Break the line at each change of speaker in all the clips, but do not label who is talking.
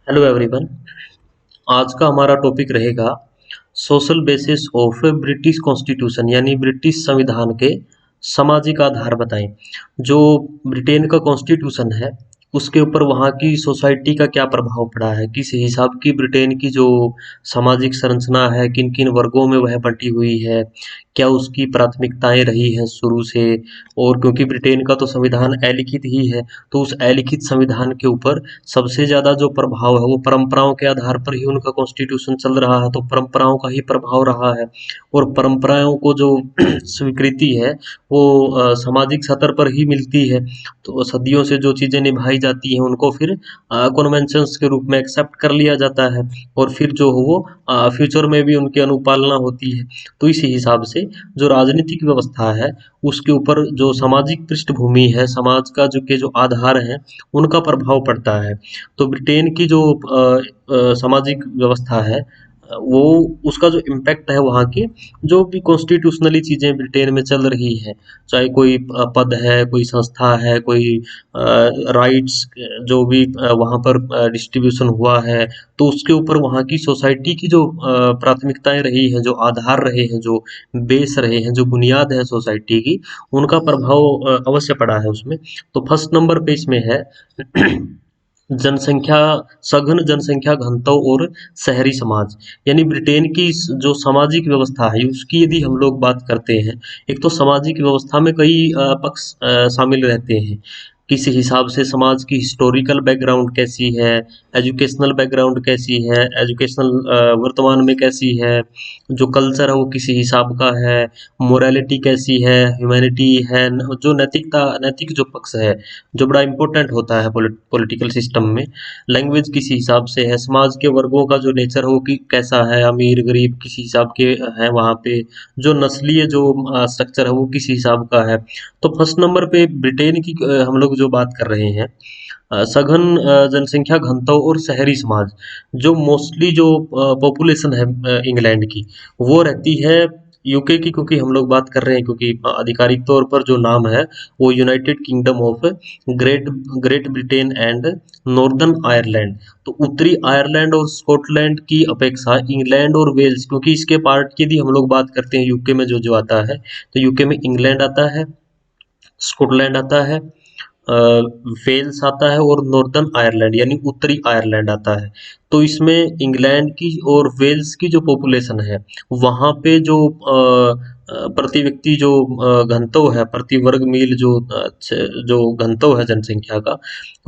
Hello everyone. आज का हमारा टॉपिक रहेगा social basis of British constitution यानी ब्रिटिश संविधान के सामाजिक आधार बताएं। जो ब्रिटेन का कॉन्स्टिट्यूशन है उसके ऊपर वहाँ की सोसाइटी का क्या प्रभाव पड़ा है, किस हिसाब की ब्रिटेन की जो सामाजिक संरचना है, किन किन वर्गों में वह बटी हुई है, क्या उसकी प्राथमिकताएं रही हैं शुरू से। और क्योंकि ब्रिटेन का तो संविधान अलिखित ही है, तो उस अलिखित संविधान के ऊपर सबसे ज़्यादा जो प्रभाव है वो परंपराओं के आधार पर ही उनका कॉन्स्टिट्यूशन चल रहा है, तो परंपराओं का ही प्रभाव रहा है। और परंपराओं को जो स्वीकृति है वो सामाजिक स्तर पर ही मिलती है। तो सदियों से जो चीज़ें निभाई जाती हैं उनको फिर कन्वेंशंस के रूप में एक्सेप्ट कर लिया जाता है, और फिर जो हो वो फ्यूचर में भी उनकी अनुपालना होती है। तो इस हिसाब से जो राजनीतिक व्यवस्था है उसके ऊपर जो सामाजिक पृष्ठभूमि है, समाज का जो आधार है, उनका प्रभाव पड़ता है। तो ब्रिटेन की जो सामाजिक व्यवस्था है, वो उसका जो इम्पैक्ट है वहाँ की जो भी कॉन्स्टिट्यूशनली चीज़ें ब्रिटेन में चल रही हैं, चाहे कोई पद है, कोई संस्था है, कोई राइट्स जो भी वहाँ पर डिस्ट्रीब्यूशन हुआ है, तो उसके ऊपर वहाँ की सोसाइटी की जो प्राथमिकताएं रही हैं, जो आधार रहे हैं, जो बेस रहे हैं, जो बुनियाद है सोसाइटी की, उनका प्रभाव अवश्य पड़ा है उसमें। तो फर्स्ट नंबर पे इसमें है जनसंख्या, सघन जनसंख्या घनत्व और शहरी समाज। यानी ब्रिटेन की जो सामाजिक व्यवस्था है उसकी यदि हम लोग बात करते हैं, एक तो सामाजिक व्यवस्था में कई पक्ष शामिल रहते हैं। किस हिसाब से समाज की हिस्टोरिकल बैकग्राउंड कैसी है, एजुकेशनल बैकग्राउंड कैसी है, एजुकेशनल वर्तमान में कैसी है, जो कल्चर है वो किस हिसाब का है, मोरालिटी कैसी है, ह्यूमैनिटी है, जो नैतिकता, नैतिक जो पक्ष है जो बड़ा इम्पोर्टेंट होता है पॉलिटिकल सिस्टम में, लैंग्वेज किस हिसाब से है, समाज के वर्गों का जो नेचर हो कि कैसा है, अमीर गरीब किस हिसाब के हैं वहाँ पे, जो नस्लीय जो स्ट्रक्चर है वो किस हिसाब का है। तो फर्स्ट नंबर पे ब्रिटेन की हम लोग जो बात कर रहे हैं, सघन जनसंख्या घनत्व और शहरी समाज। जो मोस्टली जो पॉपुलेशन है इंग्लैंड की, वो रहती है यूके की, क्योंकि हम लोग बात कर रहे हैं, क्योंकि आधिकारिक तौर पर जो नाम है वो United kingdom of great great Britain and northern Ireland. तो उत्तरी आयरलैंड और स्कॉटलैंड की अपेक्षा इंग्लैंड और वेल्स, क्योंकि इसके पार्ट की यदि हम लोग बात करते हैं यूके में जो जो आता है, तो यूके में इंग्लैंड आता है, स्कॉटलैंड आता है, वेल्स आता है, और नॉर्दर्न आयरलैंड यानी उत्तरी आयरलैंड आता है। तो इसमें इंग्लैंड की और वेल्स की जो पॉपुलेशन है, वहाँ पे जो प्रति व्यक्ति जो घनत्व है, प्रति वर्ग मील जो जो घनत्व है जनसंख्या का,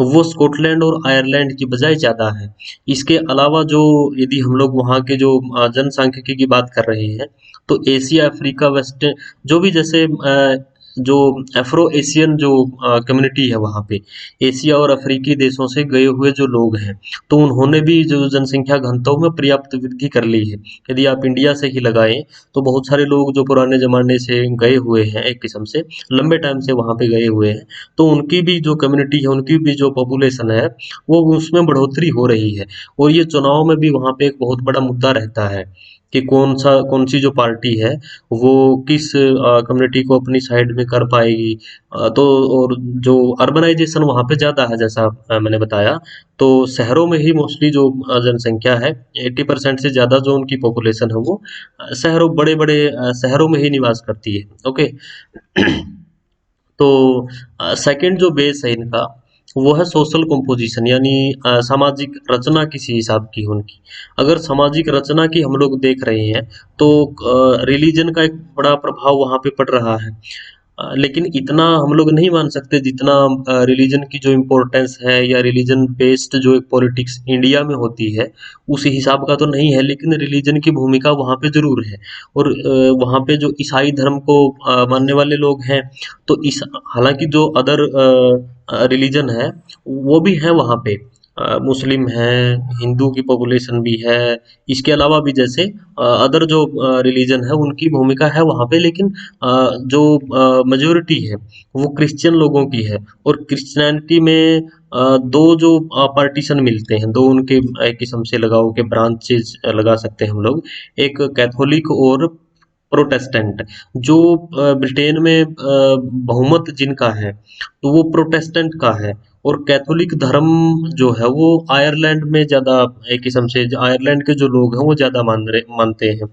वो स्कॉटलैंड और आयरलैंड की बजाय ज़्यादा है। इसके अलावा जो यदि हम लोग वहाँ के जो जनसांख्यिकी की बात कर रहे हैं, तो एशिया, अफ्रीका, वेस्ट, जो भी जैसे जो अफ्रो एशियन जो कम्युनिटी है वहाँ पे, एशिया और अफ्रीकी देशों से गए हुए जो लोग हैं, तो उन्होंने भी जो जनसंख्या घनत्व में पर्याप्त वृद्धि कर ली है। यदि आप इंडिया से ही लगाएं, तो बहुत सारे लोग जो पुराने ज़माने से गए हुए हैं, एक किस्म से लंबे टाइम से वहाँ पे गए हुए हैं, तो उनकी भी जो कम्युनिटी है, उनकी भी जो पॉपुलेशन है, वो उसमें बढ़ोतरी हो रही है। और ये चुनाव में भी वहाँ पे एक बहुत बड़ा मुद्दा रहता है कि कौन सी जो पार्टी है वो किस कम्युनिटी को अपनी साइड में कर पाएगी। तो और जो अर्बनाइजेशन वहाँ पे ज़्यादा है, जैसा मैंने बताया, तो शहरों में ही मोस्टली जो जनसंख्या है, 80% से ज़्यादा जो उनकी पॉपुलेशन है वो शहरों, बड़े बड़े शहरों में ही निवास करती है। ओके। तो सेकंड जो बेस है इनका, वो है सोशल कंपोजिशन, यानी सामाजिक रचना किस हिसाब की है उनकी। अगर सामाजिक रचना की हम लोग देख रहे हैं, तो रिलीजन का एक बड़ा प्रभाव वहाँ पे पड़ रहा है। लेकिन इतना हम लोग नहीं मान सकते जितना रिलीजन की जो इम्पोर्टेंस है, या रिलीजन बेस्ड जो एक पॉलिटिक्स इंडिया में होती है, उस हिसाब का तो नहीं है, लेकिन रिलीजन की भूमिका वहाँ पे ज़रूर है। और वहाँ पे जो ईसाई धर्म को मानने वाले लोग हैं, तो इस हालांकि जो अदर रिलीजन है वो भी है वहाँ पे, मुस्लिम हैं, हिंदू की पॉपुलेशन भी है, इसके अलावा भी जैसे अदर जो रिलीजन है उनकी भूमिका है वहाँ पे, लेकिन जो मेजोरिटी है वो क्रिश्चियन लोगों की है। और क्रिश्चियनिटी में दो जो पार्टीशन मिलते हैं, दो उनके एक किस्म से लगाओ के ब्रांचेज लगा सकते हैं हम लोग, एक कैथोलिक और प्रोटेस्टेंट। जो ब्रिटेन में बहुमत जिनका है, तो वो प्रोटेस्टेंट का है। और कैथोलिक धर्म जो है वो आयरलैंड में ज़्यादा, एक किस्म से आयरलैंड के जो लोग हैं वो ज़्यादा मानते हैं।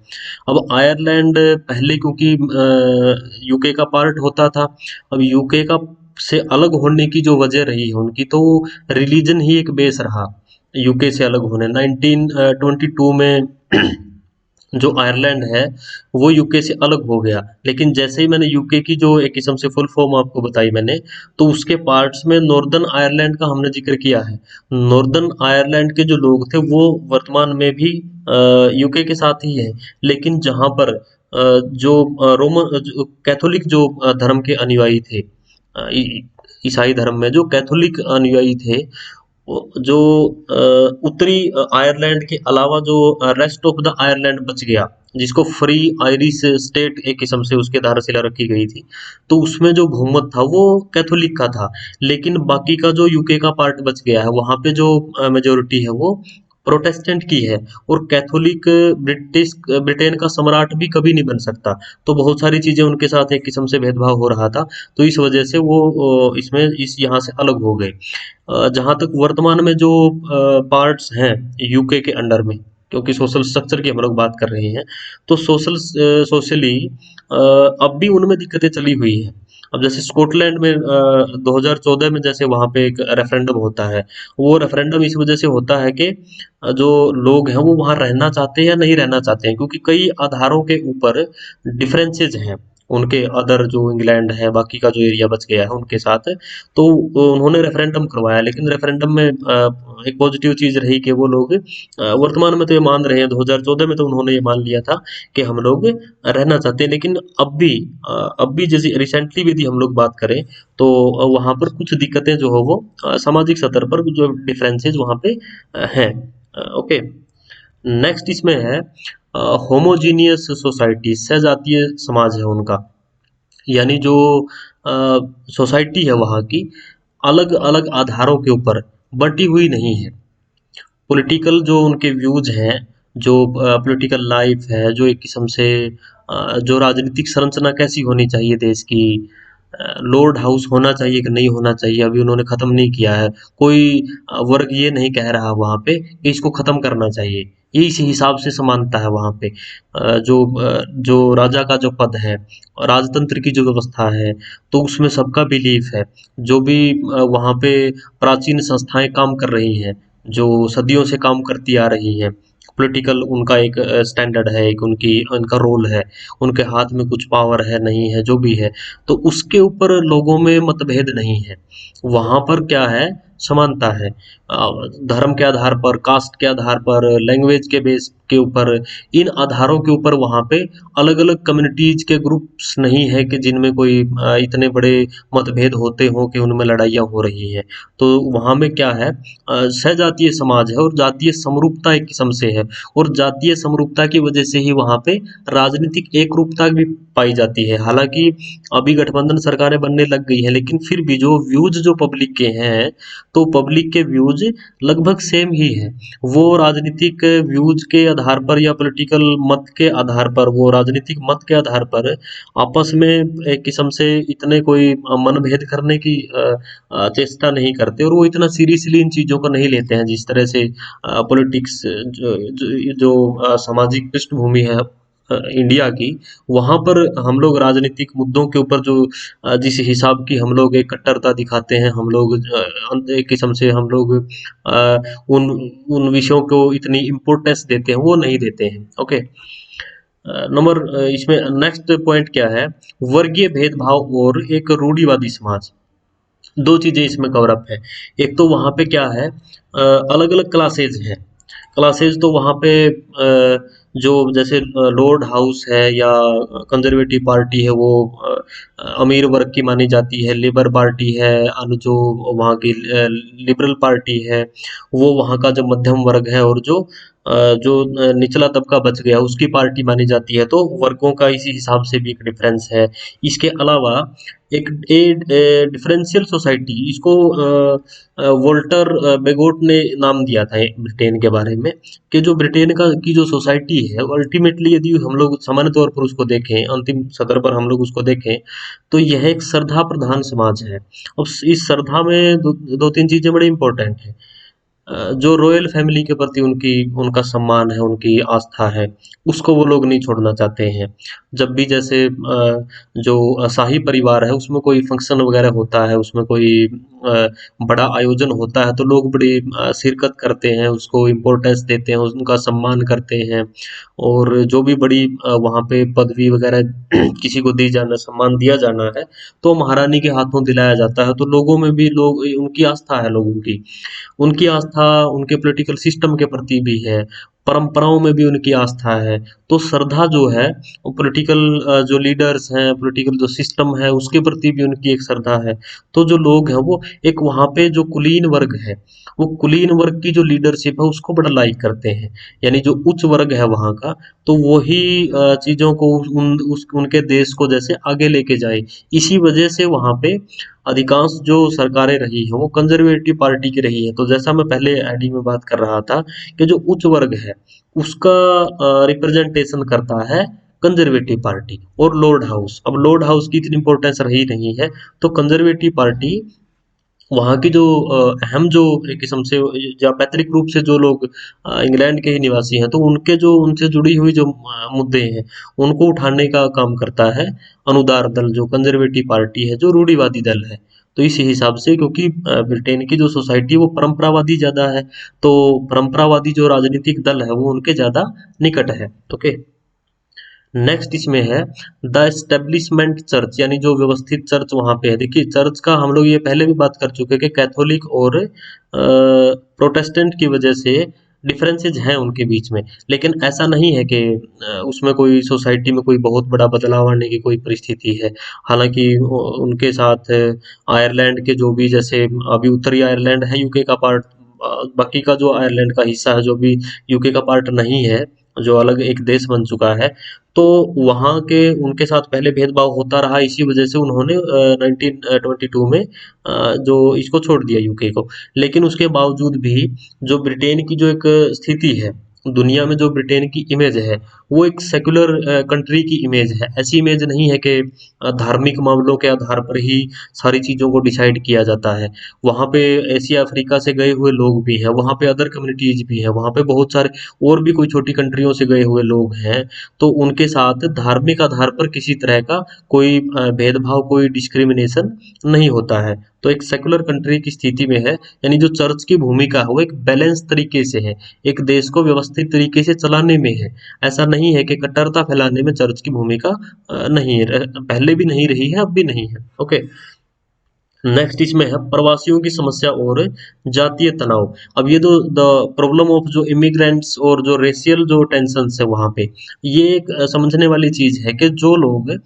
अब आयरलैंड पहले क्योंकि यूके का पार्ट होता था, अब यूके का से अलग होने की जो वजह रही है उनकी, तो रिलीजन ही एक बेस रहा यूके से अलग होने। 1922 में जो आयरलैंड है वो यूके से अलग हो गया, लेकिन जैसे ही मैंने यूके की जो एक किस्म से फुल फॉर्म आपको बताई मैंने, तो उसके पार्ट्स में नॉर्दर्न आयरलैंड का हमने जिक्र किया है। नॉर्दर्न आयरलैंड के जो लोग थे वो वर्तमान में भी यूके के साथ ही है, लेकिन जहाँ पर जो रोमन कैथोलिक जो धर्म के अनुयायी थे, ईसाई धर्म में जो कैथोलिक अनुयायी थे, जो उत्तरी आयरलैंड के अलावा जो रेस्ट ऑफ द आयरलैंड बच गया, जिसको फ्री आयरिश स्टेट एक किस्म से उसकी आधारशिला रखी गई थी, तो उसमें जो बहुमत था वो कैथोलिक का था। लेकिन बाकी का जो यूके का पार्ट बच गया है वहाँ पे जो मेजोरिटी है वो प्रोटेस्टेंट की है, और कैथोलिक ब्रिटेन का सम्राट भी कभी नहीं बन सकता। तो बहुत सारी चीजें उनके साथ एक किस्म से भेदभाव हो रहा था, तो इस वजह से वो इसमें इस यहाँ से अलग हो गए। जहाँ तक वर्तमान में जो पार्ट्स हैं यूके के अंडर में, क्योंकि सोशल स्ट्रक्चर की हम लोग बात कर रहे हैं, तो सोशली अब भी उनमें दिक्कतें चली हुई हैं। अब जैसे स्कॉटलैंड में 2014 में जैसे वहाँ पे एक रेफरेंडम होता है, वो रेफरेंडम इस वजह से होता है कि जो लोग हैं वो वहाँ रहना चाहते हैं या नहीं रहना चाहते हैं, क्योंकि कई आधारों के ऊपर डिफरेंसेस हैं उनके अदर जो इंग्लैंड है बाकी का जो एरिया बच गया है उनके साथ। तो उन्होंने रेफरेंडम करवाया, लेकिन रेफरेंडम में एक पॉजिटिव चीज रही कि वो लोग वर्तमान में तो ये मान रहे हैं, 2014 में तो उन्होंने ये मान लिया था कि हम लोग रहना चाहते हैं। लेकिन अब भी जैसे रिसेंटली भी यदि हम लोग बात करें, तो वहाँ पर कुछ दिक्कतें जो हो वो सामाजिक स्तर पर जो डिफरेंसेस वहाँ पे हैं। ओके, नेक्स्ट इसमें है होमोजीनियस सोसाइटी, सहजातीय समाज है उनका। यानी जो सोसाइटी है वहाँ की अलग अलग आधारों के ऊपर बटी हुई नहीं है। पॉलिटिकल जो उनके व्यूज हैं, जो पॉलिटिकल लाइफ है, जो एक किस्म से जो राजनीतिक संरचना कैसी होनी चाहिए देश की, लॉर्ड हाउस होना चाहिए कि नहीं होना चाहिए, अभी उन्होंने खत्म नहीं किया है। कोई वर्ग ये नहीं कह रहा वहाँ पे कि इसको खत्म करना चाहिए, ये इस हिसाब से समानता है वहाँ पे। जो राजा का जो पद है, राजतंत्र की जो व्यवस्था है, तो उसमें सबका बिलीफ है। जो भी वहाँ पे प्राचीन संस्थाएं काम कर रही हैं, जो सदियों से काम करती आ रही हैं, पॉलिटिकल उनका एक स्टैंडर्ड है, एक उनकी उनका रोल है, उनके हाथ में कुछ पावर है नहीं है जो भी है, तो उसके ऊपर लोगों में मतभेद नहीं है। वहाँ पर क्या है, समानता है। धर्म के आधार पर, कास्ट के आधार पर, लैंग्वेज के बेस के ऊपर, इन आधारों के ऊपर वहाँ पे अलग अलग कम्युनिटीज के ग्रुप्स नहीं है कि जिनमें कोई इतने बड़े मतभेद होते हों कि उनमें लड़ाइयाँ हो रही हैं। तो वहाँ में क्या है, सहजातीय समाज है और जातीय समरूपता एक किस्म से है, और जातीय समरूपता की वजह से ही वहाँ पे राजनीतिक एकरूपता भी पाई जाती है। हालांकि अभी गठबंधन सरकारें बनने लग गई हैं, लेकिन फिर भी जो व्यूज जो पब्लिक के हैं, तो पब्लिक के व्यूज लगभग सेम ही है। वो राजनीतिक व्यूज के आधार पर या पॉलिटिकल मत के आधार पर, वो राजनीतिक मत के आधार पर आपस में एक किस्म से इतने कोई मनभेद करने की चेष्टा नहीं करते, और वो इतना सीरियसली इन चीज़ों को नहीं लेते हैं जिस तरह से पॉलिटिक्स जो सामाजिक पृष्ठभूमि है इंडिया की, वहाँ पर हम लोग राजनीतिक मुद्दों के ऊपर जो जिस हिसाब की हम लोग एक कट्टरता दिखाते हैं, हम लोग एक किस्म से हम लोग उन उन विषयों को इतनी इम्पोर्टेंस देते हैं, वो नहीं देते हैं। ओके, नंबर इसमें नेक्स्ट पॉइंट क्या है, वर्गीय भेदभाव और एक रूढ़िवादी समाज। दो चीजें इसमें कवर अप है। एक तो वहाँ पे क्या है, अलग अलग क्लासेज हैं। क्लासेज तो वहाँ पे जो जैसे लॉर्ड हाउस है या कंजर्वेटिव पार्टी है, वो अमीर वर्ग की मानी जाती है। लेबर पार्टी है, जो वहाँ की लिबरल पार्टी है, वो वहाँ का जो मध्यम वर्ग है, और जो जो निचला तबका बच गया उसकी पार्टी मानी जाती है, तो वर्गों का इसी हिसाब से भी एक डिफरेंस है। इसके अलावा एक डिफरेंशियल सोसाइटी, इसको वोल्टर बेगोट ने नाम दिया था ब्रिटेन के बारे में, कि जो ब्रिटेन का की जो सोसाइटी है अल्टीमेटली, यदि हम लोग सामान्य तौर पर उसको देखें, अंतिम सतर पर हम लोग उसको देखें, तो यह एक श्रद्धा प्रधान समाज है। अब इस श्रद्धा में दो तीन चीजें बड़ी इंपॉर्टेंट है। जो रॉयल फैमिली के प्रति उनकी उनका सम्मान है, उनकी आस्था है, उसको वो लोग नहीं छोड़ना चाहते हैं। जब भी जैसे जो शाही परिवार है उसमें कोई फंक्शन वगैरह होता है, उसमें कोई बड़ा आयोजन होता है, तो लोग बड़ी शिरकत करते हैं, उसको इम्पोर्टेंस देते हैं, उनका सम्मान करते हैं। और जो भी बड़ी वहाँ पे पदवी वगैरह किसी को दी जाना, सम्मान दिया जाना है, तो महारानी के हाथों दिलाया जाता है। तो लोगों में भी लोग, उनकी आस्था है लोगों की, उनकी आस्था उनके पॉलिटिकल सिस्टम के प्रति भी है, परंपराओं में भी उनकी आस्था है। तो श्रद्धा जो है वो पॉलिटिकल जो लीडर्स हैं, पॉलिटिकल जो सिस्टम है उसके प्रति भी उनकी एक श्रद्धा है। तो जो लोग हैं वो एक वहाँ पे जो कुलीन वर्ग है, वो कुलीन वर्ग की जो लीडरशिप है उसको बड़ा लाइक करते हैं। यानी जो उच्च वर्ग है वहाँ का, तो वही चीज़ों को उनके देश को जैसे आगे लेके जाए। इसी वजह से वहाँ पे अधिकांश जो सरकारें रही हैं वो कंजर्वेटिव पार्टी की रही है। तो जैसा मैं पहले आईडी में बात कर रहा था कि जो उच्च वर्ग है उसका रिप्रेजेंटेशन करता है कंजर्वेटिव पार्टी और लॉर्ड हाउस। अब लॉर्ड हाउस की इतनी इंपॉर्टेंस रही नहीं है, तो कंजर्वेटिव पार्टी वहाँ की जो अहम जो एक किस्म से या पैतृक रूप से जो लोग इंग्लैंड के ही निवासी हैं, तो उनके जो उनसे जुड़ी हुई जो मुद्दे हैं उनको उठाने का काम करता है अनुदार दल, जो कंजर्वेटिव पार्टी है, जो रूढ़िवादी दल है। तो इस हिसाब से, क्योंकि ब्रिटेन की जो सोसाइटी है वो परंपरावादी ज्यादा है, तो परंपरावादी जो राजनीतिक दल है वो उनके ज्यादा निकट है। ओके, नेक्स्ट इसमें है द एस्टेब्लिशमेंट चर्च, यानी जो व्यवस्थित चर्च वहाँ पे है। देखिए चर्च का हम लोग ये पहले भी बात कर चुके हैं कि कैथोलिक और प्रोटेस्टेंट की वजह से डिफरेंसेस हैं उनके बीच में, लेकिन ऐसा नहीं है कि उसमें कोई सोसाइटी में कोई बहुत बड़ा बदलाव आने की कोई परिस्थिति है। हालांकि उनके साथ आयरलैंड के जो भी, जैसे अभी उत्तरी आयरलैंड है यूके का पार्ट, बाकी का जो आयरलैंड का हिस्सा है जो भी यूके का पार्ट नहीं है, जो अलग एक देश बन चुका है, तो वहाँ के उनके साथ पहले भेदभाव होता रहा। इसी वजह से उन्होंने 1922 में जो इसको छोड़ दिया यूके को। लेकिन उसके बावजूद भी जो ब्रिटेन की जो एक स्थिति है दुनिया में, जो ब्रिटेन की इमेज है वो एक सेक्युलर कंट्री की इमेज है। ऐसी इमेज नहीं है कि धार्मिक मामलों के आधार पर ही सारी चीज़ों को डिसाइड किया जाता है। वहाँ पे एशिया अफ्रीका से गए हुए लोग भी हैं, वहाँ पे अदर कम्युनिटीज भी हैं, वहाँ पे बहुत सारे और भी कोई छोटी कंट्रियों से गए हुए लोग हैं। तो उनके साथ धार्मिक आधार पर किसी तरह का कोई भेदभाव, कोई डिस्क्रिमिनेशन नहीं होता है। तो एक सेकुलर कंट्री की स्थिति में है, यानी जो चर्च की भूमिका है वो एक बैलेंस तरीके से है, एक देश को व्यवस्थित तरीके से चलाने में है। ऐसा नहीं है कि कट्टरता फैलाने में चर्च की भूमिका नहीं है, पहले भी नहीं रही है, अब भी नहीं है। ओके, नेक्स्ट इसमें है प्रवासियों की समस्या और जातीय तनाव। अब ये द प्रॉब्लम ऑफ जो इमिग्रेंट्स और जो रेशियल जो टेंशन है वहाँ पे, ये एक समझने वाली चीज है कि जो लोग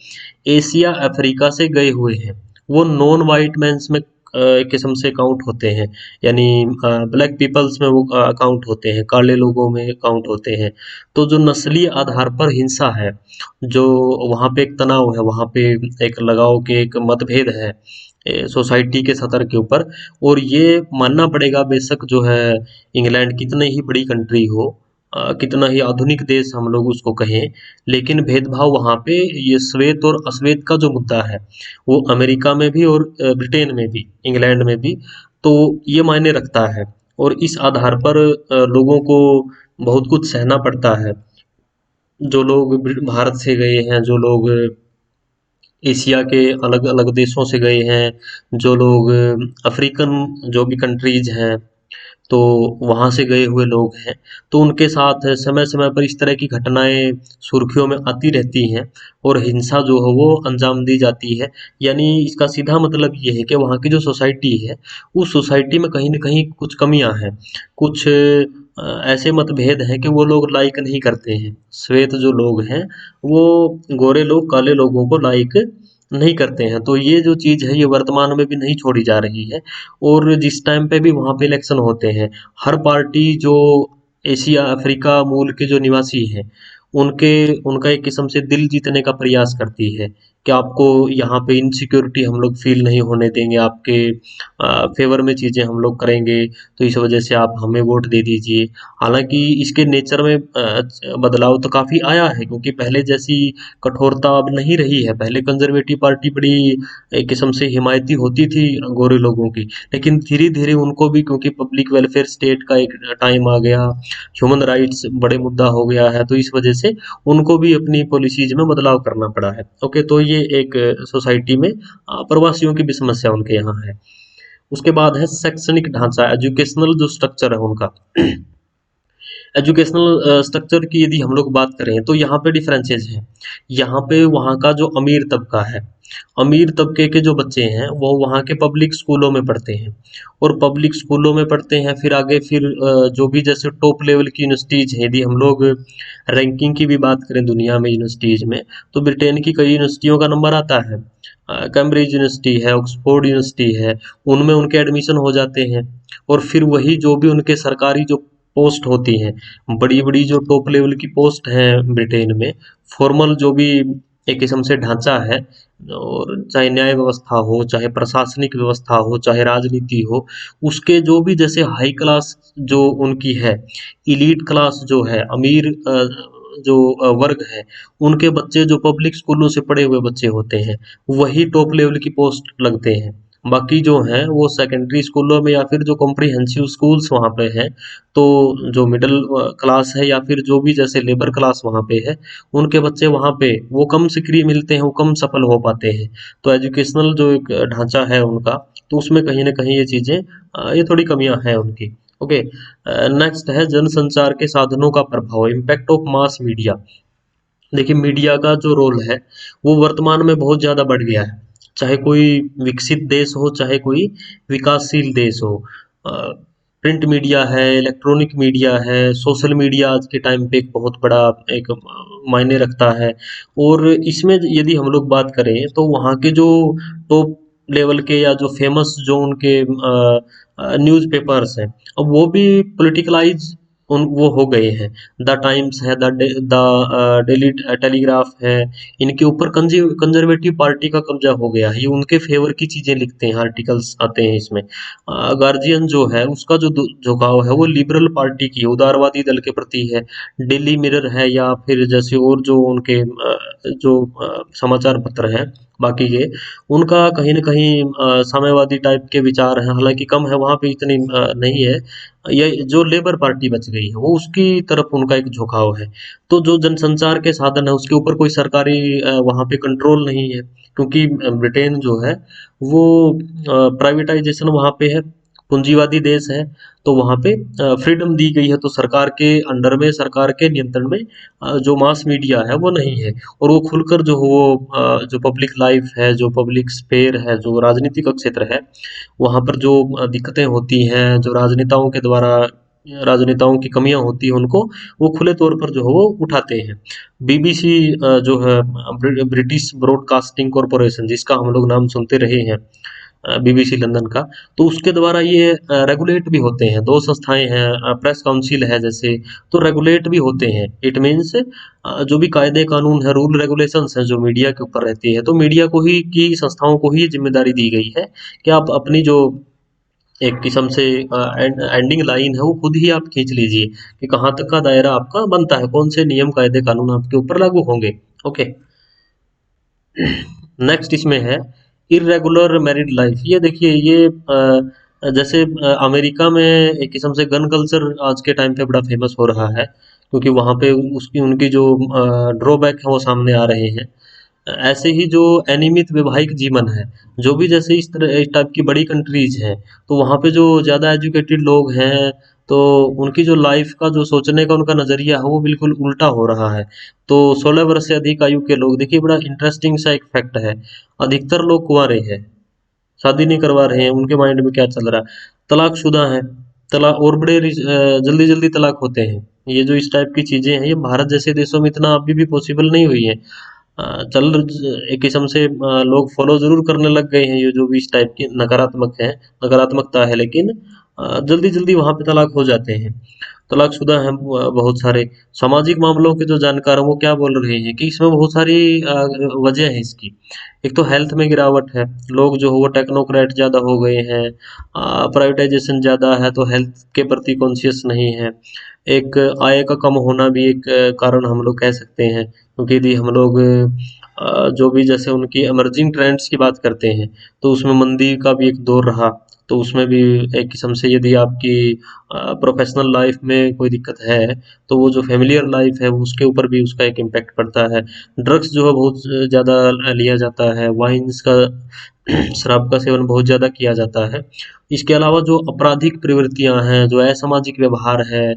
एशिया अफ्रीका से गए हुए हैं वो नॉन वाइट मैंस में एक किस्म से काउंट होते हैं, यानी ब्लैक पीपल्स में वो काउंट होते हैं, काले लोगों में काउंट होते हैं। तो जो नस्लीय आधार पर हिंसा है, जो वहाँ पे एक तनाव है, वहाँ पे एक लगाव के एक मतभेद है सोसाइटी के सतर के ऊपर। और ये मानना पड़ेगा, बेशक जो है इंग्लैंड कितने ही बड़ी कंट्री हो, कितना ही आधुनिक देश हम लोग उसको कहें, लेकिन भेदभाव वहाँ पे ये श्वेत और अश्वेत का जो मुद्दा है वो अमेरिका में भी और ब्रिटेन में भी, इंग्लैंड में भी, तो ये मायने रखता है। और इस आधार पर लोगों को बहुत कुछ सहना पड़ता है। जो लोग भारत से गए हैं, जो लोग एशिया के अलग अलग देशों से गए हैं, जो लोग अफ्रीकन जो भी कंट्रीज हैं, तो वहाँ से गए हुए लोग हैं, तो उनके साथ समय समय पर इस तरह की घटनाएं सुर्खियों में आती रहती हैं और हिंसा जो है वो अंजाम दी जाती है। यानी इसका सीधा मतलब ये है कि वहाँ की जो सोसाइटी है उस सोसाइटी में कहीं ना कहीं कुछ कमियां हैं, कुछ ऐसे मतभेद हैं कि वो लोग लाइक नहीं करते हैं। श्वेत जो लोग हैं वो गोरे लोग काले लोगों को लाइक नहीं करते हैं। तो ये जो चीज़ है ये वर्तमान में भी नहीं छोड़ी जा रही है। और जिस टाइम पे भी वहाँ पे इलेक्शन होते हैं, हर पार्टी जो एशिया अफ्रीका मूल के जो निवासी हैं उनके उनका एक किस्म से दिल जीतने का प्रयास करती है कि आपको यहाँ पे इनसिक्योरिटी हम लोग फील नहीं होने देंगे, आपके फेवर में चीज़ें हम लोग करेंगे, तो इस वजह से आप हमें वोट दे दीजिए। हालांकि इसके नेचर में बदलाव तो काफ़ी आया है, क्योंकि पहले जैसी कठोरता अब नहीं रही है। पहले कंजर्वेटिव पार्टी बड़ी एक किस्म से हिमायती होती थी गोरे लोगों की, लेकिन धीरे धीरे उनको भी, क्योंकि पब्लिक वेलफेयर स्टेट का एक टाइम आ गया, ह्यूमन राइट्स बड़े मुद्दा हो गया है, तो इस वजह से उनको भी अपनी पॉलिसीज में बदलाव करना पड़ा है। ओके, तो ये एक सोसाइटी में प्रवासियों की भी समस्या उनके यहाँ है। उसके बाद है शैक्षणिक ढांचा, एजुकेशनल जो स्ट्रक्चर है उनका। एजुकेशनल स्ट्रक्चर की यदि हम लोग बात करें तो यहाँ पे डिफरेंसेस हैं। यहाँ पे वहाँ का जो अमीर तबका है, अमीर तबके के जो बच्चे हैं वो वहाँ के पब्लिक स्कूलों में पढ़ते हैं, और पब्लिक स्कूलों में पढ़ते हैं, फिर आगे फिर जो भी जैसे टॉप लेवल की यूनिवर्सिटीज हैं, यदि हम लोग रैंकिंग की भी बात करें दुनिया में यूनिवर्सिटीज में, तो ब्रिटेन की कई यूनिवर्सिटियों का नंबर आता है। कैम्ब्रिज यूनिवर्सिटी है, ऑक्सफोर्ड यूनिवर्सिटी है, उनमें उनके एडमिशन हो जाते हैं। और फिर वही जो भी उनके सरकारी जो पोस्ट होती हैं, बड़ी बड़ी जो टॉप लेवल की पोस्ट हैं ब्रिटेन में, फॉर्मल जो भी एक किस्म से ढांचा है, और चाहे न्याय व्यवस्था हो, चाहे प्रशासनिक व्यवस्था हो, चाहे राजनीति हो, उसके जो भी जैसे हाई क्लास जो उनकी है, इलीट क्लास जो है, अमीर जो वर्ग है, उनके बच्चे जो पब्लिक स्कूलों से पढ़े हुए बच्चे होते हैं, वही टॉप लेवल की पोस्ट लगते हैं। बाकी जो हैं वो सेकेंडरी स्कूलों में या फिर जो कॉम्प्रिहेंसिव स्कूल्स वहाँ पे हैं, तो जो मिडिल क्लास है या फिर जो भी जैसे लेबर क्लास वहाँ पे है, उनके बच्चे वहाँ पे वो कम सिक्री मिलते हैं, वो कम सफल हो पाते हैं। तो एजुकेशनल जो एक ढांचा है उनका, तो उसमें कहीं ना कहीं ये चीज़ें ये थोड़ी कमियां हैं उनकी। ओके, नेक्स्ट है जनसंचार के साधनों का प्रभाव, इम्पैक्ट ऑफ मास मीडिया। देखिए, मीडिया का जो रोल है वो वर्तमान में बहुत ज़्यादा बढ़ गया है, चाहे कोई विकसित देश हो, चाहे कोई विकासशील देश हो। प्रिंट मीडिया है, इलेक्ट्रॉनिक मीडिया है, सोशल मीडिया आज के टाइम पे एक बहुत बड़ा एक मायने रखता है। और इसमें यदि हम लोग बात करें तो वहाँ के जो टॉप लेवल के या जो फेमस जो उनके न्यूज़पेपर्स हैं, अब वो भी पॉलिटिकलाइज उन वो हो गए हैं। द टाइम्स है, डेली टेलीग्राफ है, इनके ऊपर कंजर्वेटिव पार्टी का कब्जा हो गया है, ये उनके फेवर की चीजें लिखते हैं, आर्टिकल्स आते हैं इसमें। गार्जियन जो है उसका जो झुकाव है वो लिबरल पार्टी की उदारवादी दल के प्रति है। डेली मिरर है, या फिर जैसे और जो उनके जो समाचार पत्र हैं बाकी के, उनका कहीं ना कहीं साम्यवादी टाइप के विचार हैं, हालांकि कम है वहाँ पे, इतनी नहीं है। ये जो लेबर पार्टी बच गई है वो उसकी तरफ उनका एक झुकाव है। तो जो जनसंचार के साधन है उसके ऊपर कोई सरकारी वहाँ पे कंट्रोल नहीं है, क्योंकि ब्रिटेन जो है वो प्राइवेटाइजेशन वहाँ पे है, पूंजीवादी देश है। तो वहाँ पे फ्रीडम दी गई है, तो सरकार के अंडर में, सरकार के नियंत्रण में जो मास मीडिया है वो नहीं है। और वो खुलकर जो हो वो जो पब्लिक लाइफ है, जो पब्लिक स्पेयर है, जो राजनीतिक क्षेत्र है, वहाँ पर जो दिक्कतें होती हैं, जो राजनेताओं की कमियां होती हैं, उनको वो खुले तौर पर जो है वो उठाते हैं। बीबीसी जो है, ब्रिटिश ब्रॉडकास्टिंग कॉरपोरेशन, जिसका हम लोग नाम सुनते रहे हैं, बीबीसी लंदन का, तो उसके द्वारा ये रेगुलेट भी होते हैं। दो संस्थाएं हैं, प्रेस काउंसिल है जैसे, तो रेगुलेट भी होते हैं। इट मीन्स जो भी कायदे कानून है, रूल रेगुलेशंस हैं जो मीडिया के ऊपर रहती है, तो मीडिया को ही की संस्थाओं को ही ये जिम्मेदारी दी गई है कि आप अपनी जो एक किस्म से एंडिंग लाइन है वो खुद ही आप खींच लीजिए कि कहाँ तक का दायरा आपका बनता है, कौन से नियम कायदे कानून आपके ऊपर लागू होंगे। ओके, नेक्स्ट इसमें है इरेगुलर मैरिड लाइफ। ये देखिए, ये जैसे अमेरिका में एक किस्म से गन कल्चर आज के टाइम पे बड़ा फेमस हो रहा है, क्योंकि वहाँ पे उसकी उनकी जो ड्रॉबैक है वो सामने आ रहे हैं। ऐसे ही जो अनियमित वैवाहिक जीवन है, जो भी जैसे इस टाइप की बड़ी कंट्रीज हैं, तो वहाँ पे जो ज़्यादा एजुकेटेड लोग हैं, तो उनकी जो लाइफ का जो सोचने का उनका नज़रिया है वो बिल्कुल उल्टा हो रहा है। तो 16 वर्ष से अधिक आयु के लोग, देखिए बड़ा इंटरेस्टिंग सा एक फैक्ट है, अधिकतर लोग कुंवारे हैं, शादी नहीं करवा रहे हैं। उनके माइंड में क्या चल रहा है, तलाकशुदा हैं, तलाक, और बड़े जल्दी जल्दी तलाक होते हैं। ये जो इस टाइप की चीज़ें हैं, ये भारत जैसे देशों में इतना अभी भी पॉसिबल नहीं हुई है। एक किस्म से लोग फॉलो जरूर करने लग गए हैं, ये जो भी इस टाइप की नकारात्मकता है, लेकिन जल्दी-जल्दी वहाँ पे तलाक हो जाते हैं। तलाकशुदा हैं बहुत सारे। सामाजिक मामलों के जो जानकार हैं वो क्या बोल रहे हैं कि इसमें बहुत सारी वजह है इसकी। एक तो हेल्थ में गिरावट है, लोग जो हो वो टेक्नोक्रेट ज़्यादा हो गए हैं, प्राइवेटाइजेशन ज़्यादा है तो हेल्थ के प्रति कॉन्शियस नहीं है। एक आय का कम होना भी एक कारण हम लोग कह सकते हैं, क्योंकि यदि हम लोग जो भी जैसे उनकी इमर्जिंग ट्रेंड्स की बात करते हैं, तो उसमें मंदी का भी एक दौर रहा, तो उसमें भी एक किस्म से यदि आपकी प्रोफेशनल लाइफ में कोई दिक्कत है, तो वो जो फ़ैमिलियल लाइफ है उसके ऊपर भी उसका एक इम्पैक्ट पड़ता है। ड्रग्स जो है बहुत ज़्यादा लिया जाता है, वाइन्स का शराब का सेवन बहुत ज़्यादा किया जाता है। इसके अलावा जो आपराधिक प्रवृत्तियाँ हैं, जो असामाजिक व्यवहार है,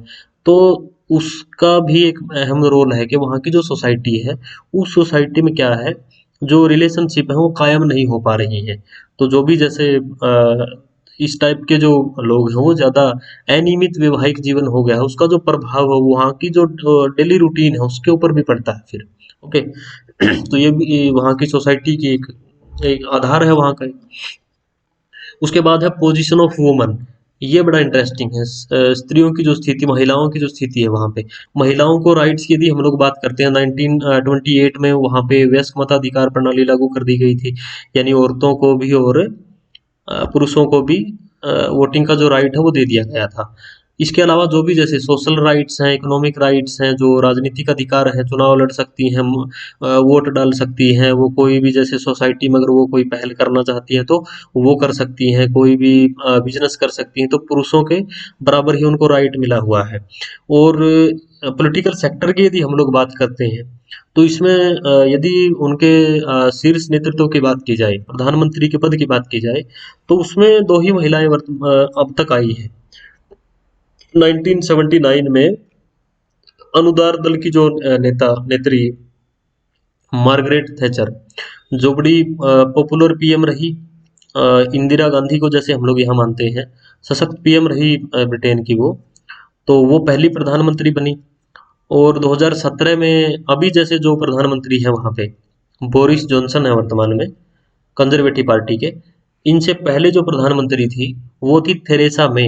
तो उसका भी एक अहम रोल है कि वहाँ की जो सोसाइटी है, उस सोसाइटी में क्या है, जो रिलेशनशिप है वो कायम नहीं हो पा रही है। तो जो भी जैसे इस टाइप के जो लोग हैं वो ज़्यादा अनियमित वैवाहिक जीवन हो गया है, उसका जो प्रभाव है वहाँ की जो डेली रूटीन है उसके ऊपर भी पड़ता है फिर। ओके। तो ये भी वहाँ की सोसाइटी की एक एक आधार है वहाँ का। उसके बाद है पोजीशन ऑफ वुमन। ये बड़ा इंटरेस्टिंग है। स्त्रियों की जो स्थिति, महिलाओं की जो स्थिति है वहाँ पे, महिलाओं को राइट्स की यदि हम लोग बात करते हैं 1928 में वहाँ पे वयस्क मताधिकार प्रणाली लागू कर दी गई थी, यानी औरतों को भी और पुरुषों को भी वोटिंग का जो राइट है वो दे दिया गया था। इसके अलावा जो भी जैसे सोशल राइट्स हैं, इकोनॉमिक राइट्स हैं, जो राजनीतिक अधिकार हैं, चुनाव लड़ सकती हैं, वोट डाल सकती हैं, वो कोई भी जैसे सोसाइटी में अगर वो कोई पहल करना चाहती हैं तो वो कर सकती हैं, कोई भी बिजनेस कर सकती हैं, तो पुरुषों के बराबर ही उनको राइट मिला हुआ है। और पॉलिटिकल सेक्टर की यदि हम लोग बात करते हैं, तो इसमें यदि उनके शीर्ष नेतृत्व की बात की जाए, प्रधानमंत्री के पद की बात की जाए, तो उसमें 2 ही महिलाएँ अब तक आई हैं। 1979 में अनुदार दल की जो नेत्री मार्गरेट थैचर, जो बड़ी पॉपुलर पीएम रही, इंदिरा गांधी को जैसे हम लोग यहाँ मानते हैं, सशक्त पीएम रही ब्रिटेन की वो, तो वो पहली प्रधानमंत्री बनी। और 2017 में अभी जैसे जो प्रधानमंत्री है वहाँ पे बोरिस जॉनसन है वर्तमान में, कंजर्वेटिव पार्टी के। इनसे पहले जो प्रधानमंत्री थी वो थी थेरेसा मे।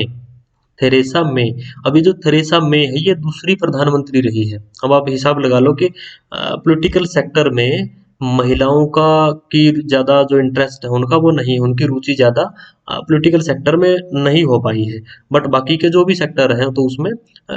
थेरेसा मे, अभी जो थेरेसा मे है ये दूसरी प्रधानमंत्री रही है। अब आप हिसाब लगा लो कि पॉलिटिकल सेक्टर में महिलाओं का की ज़्यादा जो इंटरेस्ट है उनका वो नहीं, उनकी रुचि ज़्यादा पॉलिटिकल सेक्टर में नहीं हो पाई है। बट बाकी के जो भी सेक्टर हैं तो उसमें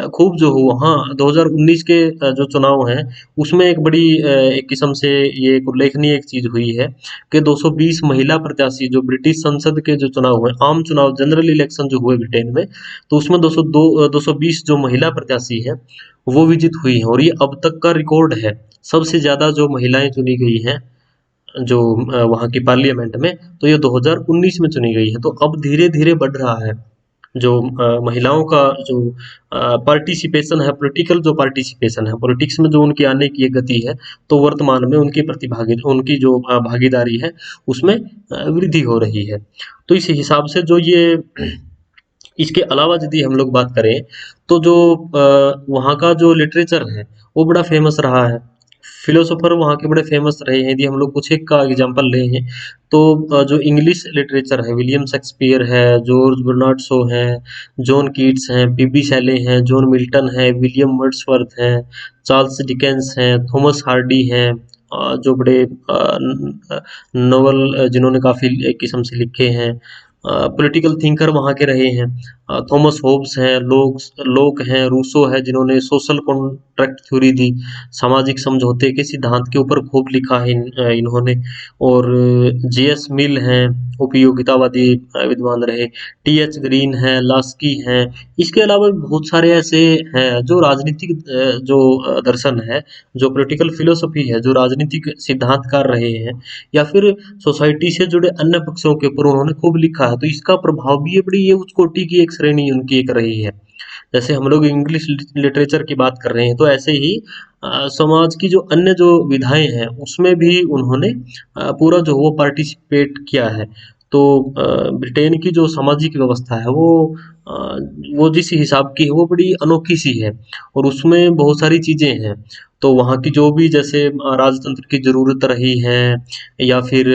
खूब जो हुआ। हाँ, 2019 के जो चुनाव हैं उसमें एक बड़ी एक किस्म से ये एक उल्लेखनीय एक चीज़ हुई है कि 220 महिला प्रत्याशी जो ब्रिटिश संसद के जो चुनाव हुए, आम चुनाव जनरल इलेक्शन जो हुए ब्रिटेन में, तो उसमें 220 जो महिला प्रत्याशी हैं वो विजित हुई हैं, और ये अब तक का रिकॉर्ड है। सबसे ज़्यादा जो महिलाएं चुनी गई हैं जो वहाँ की पार्लियामेंट में, तो ये 2019 में चुनी गई है। तो अब धीरे धीरे बढ़ रहा है जो महिलाओं का जो पार्टिसिपेशन है, पॉलिटिकल जो पार्टिसिपेशन है, पॉलिटिक्स में जो उनकी आने की एक गति है, तो वर्तमान में उनकी उनकी जो भागीदारी है उसमें वृद्धि हो रही है। तो इस हिसाब से जो ये इसके अलावा यदि हम लोग बात करें, तो जो वहाँ का जो लिटरेचर है वो बड़ा फेमस रहा है। फिलोसोफर वहाँ के बड़े फेमस रहे हैं। यदि हम लोग कुछ एक का एग्जांपल लें तो जो इंग्लिश लिटरेचर है, विलियम शेक्सपियर है, जॉर्ज बर्नार्ड शॉ है, जॉन कीट्स हैं, पीबी शेले हैं, जॉन मिल्टन है, विलियम वर्ड्सवर्थ हैं, चार्ल्स डिकेंस हैं, थॉमस हार्डी हैं, जो बड़े नॉवल जिन्होंने काफ़ी एक किस्म से लिखे हैं। पॉलिटिकल थिंकर वहाँ के रहे हैं। थॉमस होब्स हैं, लोक हैं, रूसो है जिन्होंने सोशल कॉन्ट्रैक्ट थ्योरी दी, सामाजिक समझौते के सिद्धांत के ऊपर खूब लिखा है इन्होंने। और जेएस मिल हैं, उपयोगितावादी विद्वान रहे। टीएच ग्रीन हैं, लास्की हैं। इसके अलावा भी बहुत सारे ऐसे हैं जो राजनीतिक जो दर्शन है, जो पॉलिटिकल फिलोसफी है, जो राजनीतिक सिद्धांतकार रहे हैं, या फिर सोसाइटी से जुड़े अन्य पक्षों के ऊपर उन्होंने खूब लिखा है। तो इसका प्रभाव भी ये बड़ी ये उच्च कोटि की एक श्रेणी उनकी एक रही है। जैसे हम लोग इंग्लिश लिटरेचर की बात कर रहे हैं, तो ऐसे ही समाज की जो अन्य जो विधाएं हैं उसमें भी उन्होंने पूरा जो वो पार्टिसिपेट किया है। तो ब्रिटेन की जो सामाजिक व्यवस्था है अ, वो जिस हिसाब की है वो बड़ी अनोखी सी है, और उसमें बहुत सारी चीज़ें हैं। तो वहाँ की जो भी जैसे राजतंत्र की ज़रूरत रही है, या फिर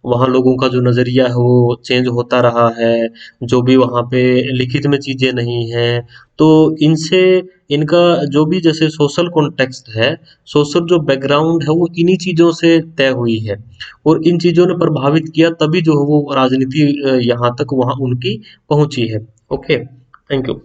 वहाँ लोगों का जो नज़रिया है वो चेंज होता रहा है, जो भी वहाँ पे लिखित में चीज़ें नहीं हैं, तो इनसे इनका जो भी जैसे सोशल कॉन्टेक्स्ट है, सोशल जो बैकग्राउंड है वो इन्हीं चीज़ों से तय हुई है और इन चीज़ों ने प्रभावित किया तभी जो है वो राजनीति यहाँ तक वहाँ उनकी पहुँची है। Okay, thank you.